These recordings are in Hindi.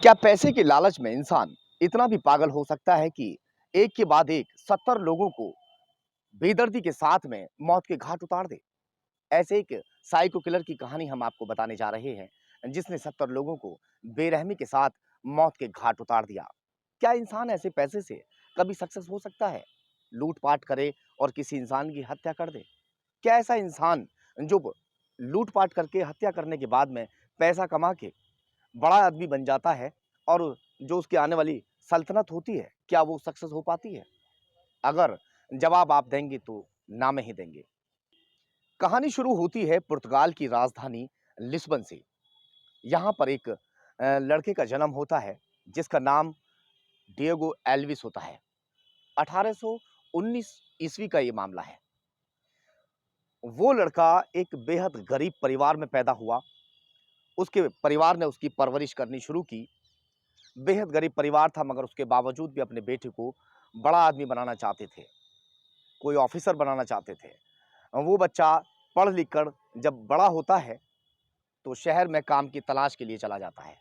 क्या पैसे के लालच में इंसान इतना भी पागल हो सकता है कि एक के बाद एक 70 लोगों को बेदर्दी के साथ में मौत के घाट उतार दे? ऐसे एक साइको किलर की कहानी हम आपको बताने जा रहे हैं, जिसने 70 लोगों को बेरहमी के साथ मौत के घाट उतार दिया। क्या इंसान ऐसे पैसे से कभी सक्सेस हो सकता है? लूट-पाट करे और किसी इंसान की हत्या कर दे? क्या ऐसा इंसान जो लूट-पाट करके हत्या करने के बाद में पैसा कमा के बड़ा आदमी बन जाता है और जो उसकी आने वाली सल्तनत होती है, क्या वो सक्सेस हो पाती है? अगर जवाब आप देंगे तो ना में ही देंगे। कहानी शुरू होती है पुर्तगाल की राजधानी लिस्बन से। यहाँ पर एक लड़के का जन्म होता है जिसका नाम डिएगो एल्विस होता है। 1819 ईस्वी का ये मामला है। वो लड़का एक बेहद गरीब परिवार में पैदा हुआ। उसके परिवार ने उसकी परवरिश करनी शुरू की। बेहद गरीब परिवार था मगर उसके बावजूद भी अपने बेटे को बड़ा आदमी बनाना चाहते थे, कोई ऑफिसर बनाना चाहते थे। वो बच्चा पढ़ लिख कर जब बड़ा होता है तो शहर में काम की तलाश के लिए चला जाता है।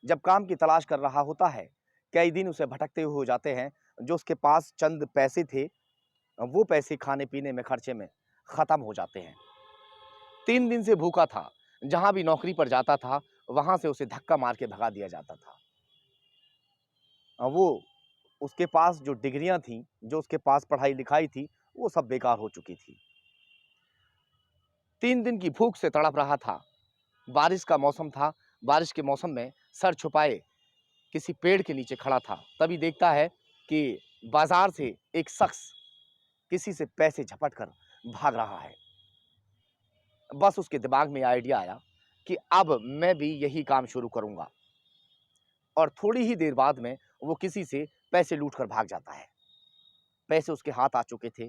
जब काम की तलाश कर रहा होता है, कई दिन उसे भटकते हुए हो जाते हैं। जो उसके पास चंद पैसे थे, वो पैसे खाने-पीने में खर्चे में खत्म हो जाते हैं। 3 दिन से भूखा था। जहाँ भी नौकरी पर जाता था, वहाँ से उसे धक्का मार के भगा दिया जाता था। वो उसके पास जो डिग्रियाँ थीं, जो उसके पास पढ़ाई-लिखाई थी, वो सब बेकार हो चुकी थी। 3 दिन की भूख से तड़प रहा था। बारिश का मौसम था। बारिश के मौसम में सर छुपाए किसी पेड़ के नीचे खड़ा था। तभी देखता है कि बाज़ार से एक शख्स किसी से पैसे झपट कर भाग रहा है। बस उसके दिमाग में आइडिया आया कि अब मैं भी यही काम शुरू करूँगा और थोड़ी ही देर बाद में वो किसी से पैसे लूट कर भाग जाता है। पैसे उसके हाथ आ चुके थे।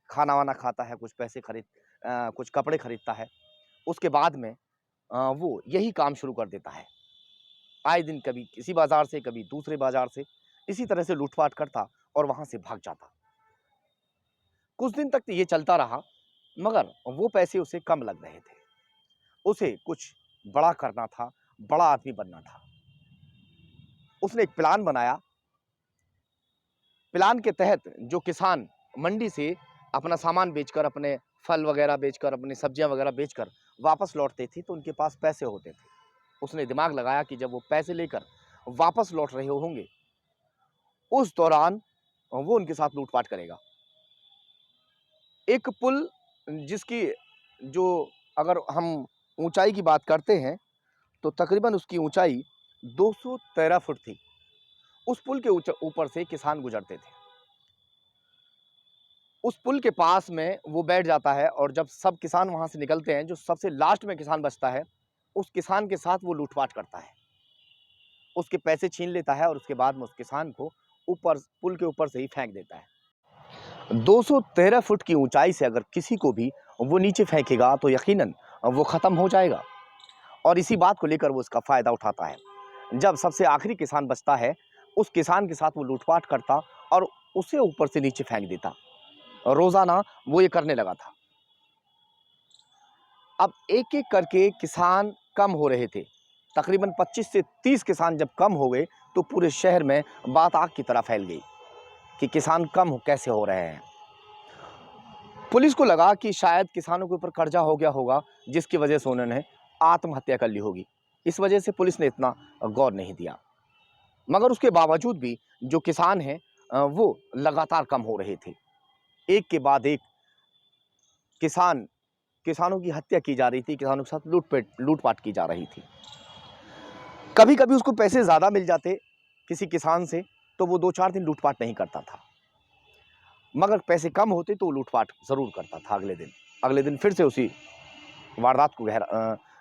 खाना-वाना खाता है, कुछ पैसे कुछ कपड़े खरीदता है। उसके बाद में वो यही काम शुरू कर देता है। आए दिन कभी किसी बाज़ार से, कभी दूसरे बाज़ार से, इसी तरह से लूट-पाट करता और वहाँ से भाग जाता। कुछ दिन तक तो ये चलता रहा, मगर वो पैसे उसे कम लग रहे थे। उसे कुछ बड़ा करना था, बड़ा आदमी बनना था। उसने एक प्लान बनाया। प्लान के तहत जो किसान मंडी से अपना सामान बेचकर, अपने फल वगैरह बेचकर, अपनी सब्जियाँ वगैरह बेचकर वापस लौटते थे, तो उनके पास पैसे होते थे। उसने दिमाग लगाया कि जब वो पैसे लेकर वापस लौट रहे होंगे, उस दौरान वो उनके साथ लूट-पाट करेगा। एक पुल जिसकी जो अगर हम ऊँचाई की बात करते हैं, तो तकरीबन उसकी ऊँचाई 213 फुट थी। उस पुल के ऊपर से किसान गुज़रते थे। उस पुल के पास में वो बैठ जाता है और जब सब किसान वहाँ से निकलते हैं, जो सबसे लास्ट में किसान बचता है, उस किसान के साथ वो लूट-पाट करता है। उसके पैसे छीन लेता है और उसके बाद में उस किसान को ऊपर पुल के ऊपर से ही फेंक देता है। 213 फुट की ऊँचाई से अगर किसी को भी वो नीचे फेंकेगा तो यकीनन वो ख़त्म हो जाएगा और इसी बात को लेकर वो इसका फ़ायदा उठाता है। जब सबसे आखिरी किसान बचता है, उस किसान के साथ वो लूट-पाट करता और उसे ऊपर से नीचे फेंक देता। रोज़ाना वो ये करने लगा था। अब एक-एक करके किसान कम हो रहे थे। तकरीबन 25 से 30 किसान जब कम हो गए, तो पूरे शहर में बात आग की तरह फैल गई कि किसान कम कैसे हो रहे हैं। पुलिस को लगा कि शायद किसानों के ऊपर कर्जा हो गया होगा, जिसकी वजह से उन्होंने आत्महत्या कर ली होगी। इस वजह से पुलिस ने इतना गौर नहीं दिया। मगर उसके बावजूद भी जो किसान हैं वो लगातार कम हो रहे थे। एक के बाद एक किसानों की हत्या की जा रही थी, किसानों के साथ लूट-पाट की जा रही थी। कभी-कभी उसको पैसे ज़्यादा मिल जाते किसी किसान से, तो वो 2-4 दिन लूट-पाट नहीं करता था। मगर पैसे कम होते तो वो लूट-पाट ज़रूर करता था अगले दिन। अगले दिन फिर से उसी वारदात को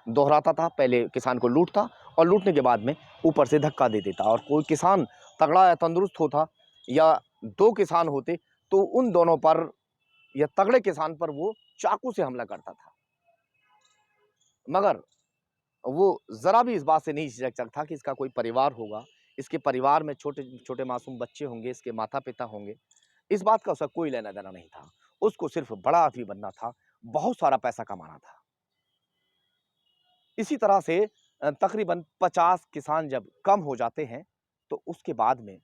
दोहराता था। पहले किसान को लूटता और लूटने के बाद में ऊपर से धक्का दे देता और कोई किसान तगड़ा या तंदुरुस्त होता या 2 किसान होते, तो उन दोनों पर या तगड़े किसान पर वो चाकू से हमला करता था। मगर वो ज़रा भी इस बात से नहीं झिझक था कि इसका कोई परिवार होगा, इसके परिवार में छोटे-छोटे मासूम बच्चे होंगे, इसके माता-पिता होंगे। इस बात का उसे कोई लेना-देना नहीं था। उसको सिर्फ़ बड़ा आदमी बनना था, बहुत सारा पैसा कमाना था। इसी तरह से तकरीबन 50 किसान जब कम हो जाते हैं, तो उसके बाद में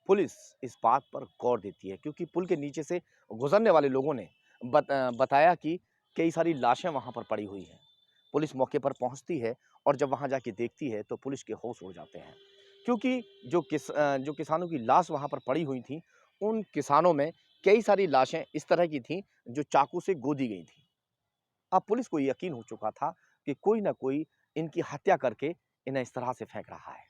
पुलिस इस बात पर गौर देती है, क्योंकि पुल के नीचे से गुजरने वाले लोगों ने बताया कि कई सारी लाशें वहाँ पर पड़ी हुई हैं। पुलिस मौके पर पहुँचती है और जब वहाँ जाके देखती है तो पुलिस के होश उड़ जाते हैं, क्योंकि जो किसानों की लाश वहाँ पर पड़ी हुई थी, उन किसानों में कई सारी लाशें इस तरह की थीं जो चाकू से गोदी गई थीं। अब पुलिस को यकीन हो चुका था कि कोई न कोई इनकी हत्या करके इन्हें इस तरह से फेंक रहा है।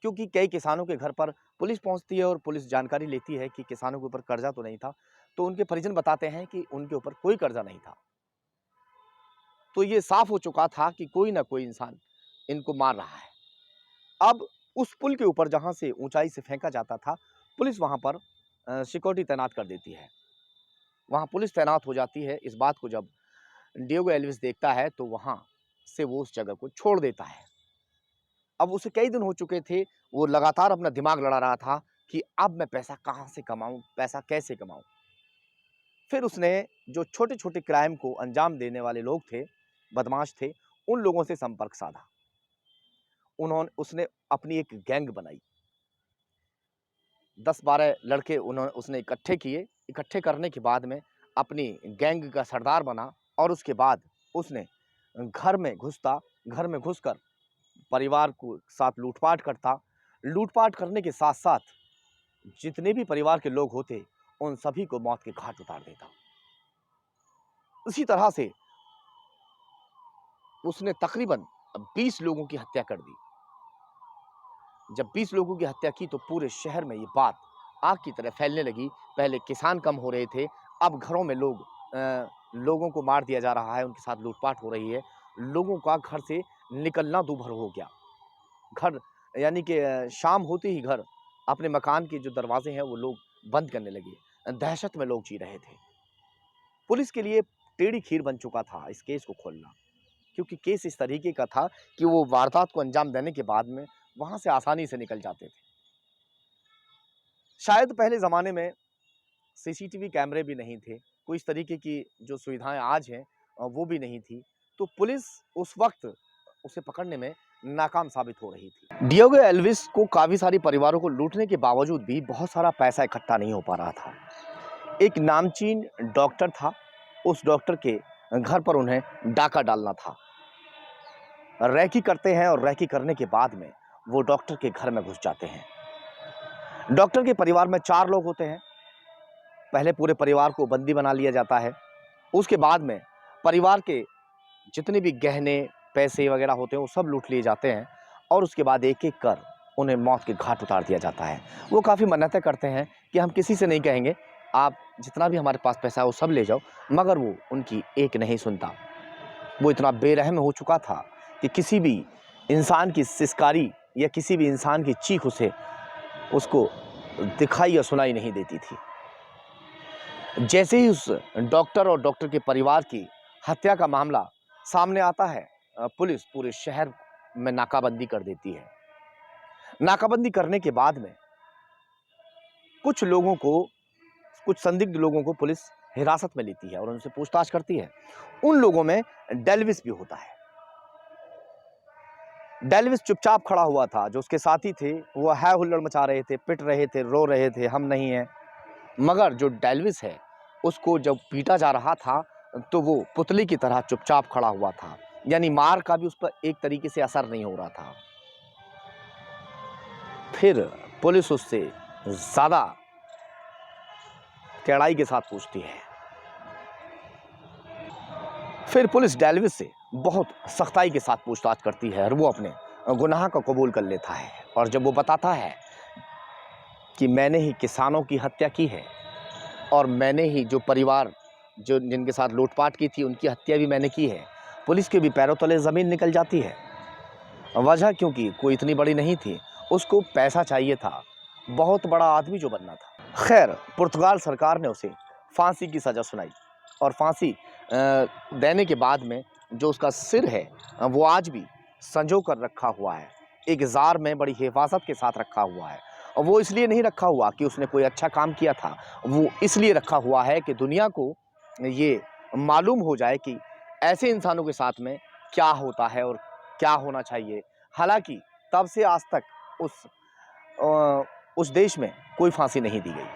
क्योंकि कई किसानों के घर पर पुलिस पहुंचती है और पुलिस जानकारी लेती है कि किसानों के ऊपर कर्जा तो नहीं था, तो उनके परिजन बताते हैं कि उनके ऊपर कोई कर्जा नहीं था। तो ये साफ हो चुका था कि कोई ना कोई इंसान इनको मार रहा है। अब उस पुल के ऊपर जहां से ऊंचाई से फेंका जाता था, पुलिस वहां पर सिक्योरिटी तैनात कर देती है। वहां पुलिस तैनात हो जाती है। इस बात को जब डिएगो एल्विस देखता है तो वहां से वो उस जगह को छोड़ देता है। अब उसे कई दिन हो चुके थे, वो लगातार अपना दिमाग लड़ा रहा था कि अब मैं पैसा कहाँ से कमाऊँ, पैसा कैसे कमाऊँ? फिर उसने जो छोटे-छोटे क्राइम को अंजाम देने वाले लोग थे, बदमाश थे, उन लोगों से संपर्क साधा। उसने अपनी एक गैंग बनाई। 10-12 लड़के उसने इकट्ठे किए। इकट्ठे करने के बाद में अपनी गैंग का सरदार बना और उसके बाद उसने घर में घुसकर परिवार को साथ लूटपाट करता। लूटपाट करने के साथ-साथ जितने भी परिवार के लोग होते, उन सभी को मौत के घाट उतार देता। उसी तरह से उसने तकरीबन 20 लोगों की हत्या कर दी। जब 20 लोगों की हत्या की तो पूरे शहर में ये बात आग की तरह फैलने लगी। पहले किसान कम हो रहे थे, अब घरों में लोगों को मार दिया जा रहा है, उनके साथ लूटपाट हो रही है। लोगों का घर से निकलना दूभर हो गया। घर यानी कि शाम होते ही घर अपने मकान के जो दरवाजे हैं वो लोग बंद करने लगे। दहशत में लोग जी रहे थे। पुलिस के लिए टेढ़ी खीर बन चुका था इस केस को खोलना, क्योंकि केस इस तरीके का था कि वो वारदात को अंजाम देने के बाद में वहां से आसानी से निकल जाते थे। शायद पहले जमाने में सीसीटीवी कैमरे भी नहीं थे, कोई इस तरीके की जो सुविधाएं आज हैं वो भी नहीं थी, तो पुलिस उस वक्त उसे पकड़ने में नाकाम साबित हो रही थी। डिएगो एल्विस को काफी सारे परिवारों को लूटने के बावजूद भी बहुत सारा पैसा इकट्ठा नहीं हो पा रहा था। एक नामचीन डॉक्टर था, उस डॉक्टर के घर पर उन्हें डाका डालना था। रैकी करते हैं और रैकी करने के बाद में वो डॉक्टर के घर में घुस जाते हैं। डॉक्टर के परिवार में 4 लोग होते हैं। पहले पूरे परिवार को बंदी बना लिया जाता है। उसके बाद में परिवार के जितने भी गहने, पैसे वगैरह होते हैं वो सब लूट लिए जाते हैं और उसके बाद एक-एक कर उन्हें मौत के घाट उतार दिया जाता है। वो काफ़ी मन्नतें करते हैं कि हम किसी से नहीं कहेंगे, आप जितना भी हमारे पास पैसा है वो सब ले जाओ, मगर वो उनकी एक नहीं सुनता। वो इतना बेरहम हो चुका था कि किसी भी इंसान की सिसकारी या किसी भी इंसान की चीख उसको दिखाई या सुनाई नहीं देती थी। जैसे ही उस डॉक्टर और डॉक्टर के परिवार की हत्या का मामला सामने आता है, पुलिस पूरे शहर में नाकाबंदी कर देती है। नाकाबंदी करने के बाद में कुछ संदिग्ध लोगों को पुलिस हिरासत में लेती है और उनसे पूछताछ करती है। उन लोगों में डेल्विस भी होता है। डेल्विस चुपचाप खड़ा हुआ था। जो उसके साथी थे वो है हुल्लड़ मचा रहे थे, पिट रहे थे, रो रहे थे, हम नहीं हैं। मगर जो डेल्विस है उसको जब पीटा जा रहा था तो वो पुतली की तरह चुपचाप खड़ा हुआ था, यानी मार का भी उस पर एक तरीके से असर नहीं हो रहा था। फिर पुलिस उससे ज्यादा कड़ाई के साथ पूछती है। फिर पुलिस डेल्विस से बहुत सख्ताई के साथ पूछताछ करती है और वो अपने गुनाह को कबूल कर लेता है। और जब वो बताता है कि मैंने ही किसानों की हत्या की है और मैंने ही जो परिवार जिनके साथ लूटपाट की थी उनकी हत्या भी मैंने की है, पुलिस के भी पैरों तले ज़मीन निकल जाती है। वजह क्योंकि कोई इतनी बड़ी नहीं थी, उसको पैसा चाहिए था, बहुत बड़ा आदमी जो बनना था। खैर, पुर्तगाल सरकार ने उसे फांसी की सज़ा सुनाई और फांसी देने के बाद में जो उसका सिर है वो आज भी संजो कर रखा हुआ है, एक जार में बड़ी हिफाजत के साथ रखा हुआ है। और वो इसलिए नहीं रखा हुआ कि उसने कोई अच्छा काम किया था, वो इसलिए रखा हुआ है कि दुनिया को ये मालूम हो जाए कि ऐसे इंसानों के साथ में क्या होता है और क्या होना चाहिए। हालाँकि तब से आज तक उस देश में कोई फांसी नहीं दी गई।